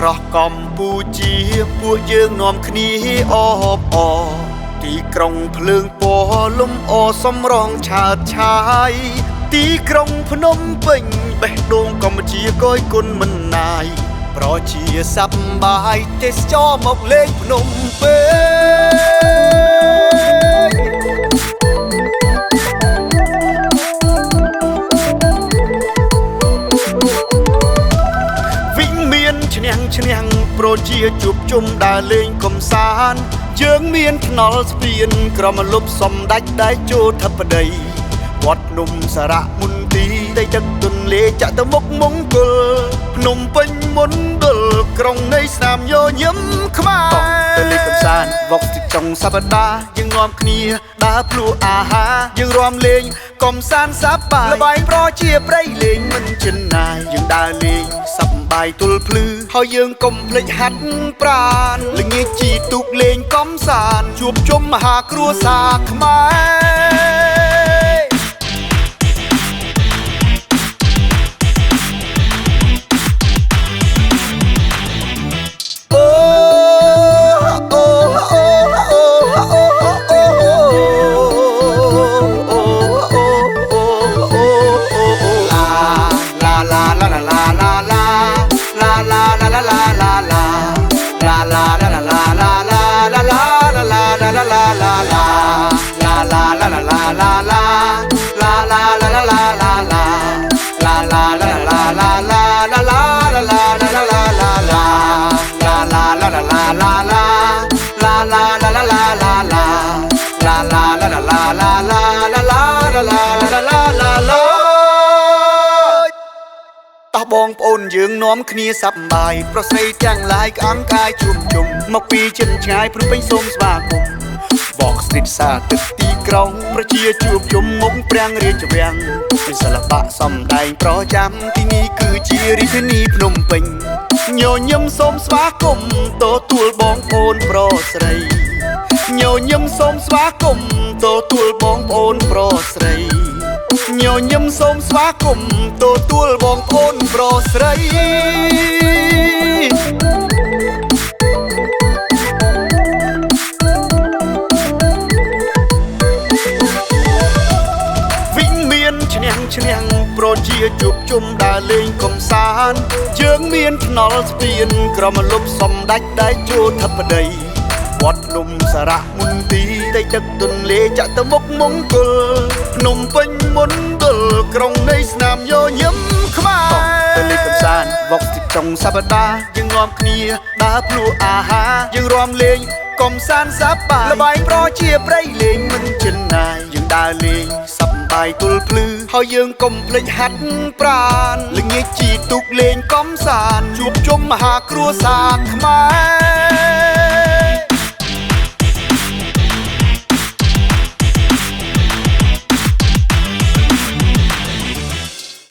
រស់កម្ពុជាពួកយើងនាំគ្នាអបអទីក្រុងភ្លើងពណ៌លំអសំរងឆើតឆាយទីក្រុងភ្នំពេញបេះដូងកម្ពុជាគយគុណមិនណាយប្រជាសប្បាយទេសចរមកលេងភ្នំពេញវិញមានឈ្នះប្រជាជួបជុំដើរលេងកំសាន្តយើងមានថ្នល់ស្ពានក្រមលុបសំដាច់ដែលចូលធិបតីវត្តភ្នំសារៈមន្ទីរដីទឹកទន្លេចាក់ទៅមុខមង្គលភ្នំពេញមណ្ឌលក្រុងនៃស្នាមញញឹមខ្មែរទៅលេងកំសាន្តវត្តទីចុងសប្តាហ៍យើងនាំគ្នាដើរភ្លក់អាហារយើងរាំលេងកំសាន្តសប្បាយល្បែងប្រជាប្រិយលេងមិនចិនណាយយើងដើរលេងសប្បាយទល់ភ្លឺហើយយើងកុំភ្លេចហាត់ប្រាណល្ងាចជីទូកលេងកំសាន្តជួបជុំមហាគ្រួសារខ្មែរបងប្អូនយើងនាំគ្នាសប្បាយប្រស្រីទាំងឡាយក្អង្កាយជួបជុំមកពីចិនឆ្ងាយព្រឹកពេញសូមស្វាគមន៍បងស្ទីតសាទឹកទីក្រុងប្រជាជួបជុំមុខប្រាំងរាជវាំងពីសិល្បៈសំដែងប្រចាំទីនេះគឺជារាជធានីភ្នំពេញញញឹមសូមស្វាគមន៍ទទួលបងប្អូនប្រុសស្រីញញឹមសូមស្វាគមន៍ទទួលបងប្អូនប្រុសស្រីញញឹមសូមស្វាគមន៍ទទួលបងប្អូនប្រុសស្រីវិញមានឈ្នះប្រជាជួបជុំដើរលេងកំសាន្តយើងមានថ្នល់ស្ពានក្រមលុបសំដាច់ដែលចូលធិបតីវត្តភ្នំសារៈមន្ទីរដីទឹកទន្លេចាក់ទៅមុខមង្គលភ្នំពេញមណ្ឌលក្រុងនៃស្នាមញញឹមខ្មែរទៅលេងកំសាន្តវត្តទីចុងសប្តាហ៍យើងនាំគ្នាដើរភ្លក់អាហារយើងរាំលេងកំសាន្តសប្បាយល្បែងប្រជាប្រិយលេងមិនចិនណាយយើងដើរលេងសប្បាយទល់ភ្លឺហើយយើងកុំភ្លេចហាត់ប្រាណល្ងាចជីទូកលេងកំសាន្តជួបជុំមហាគ្រួសារខ្មែរ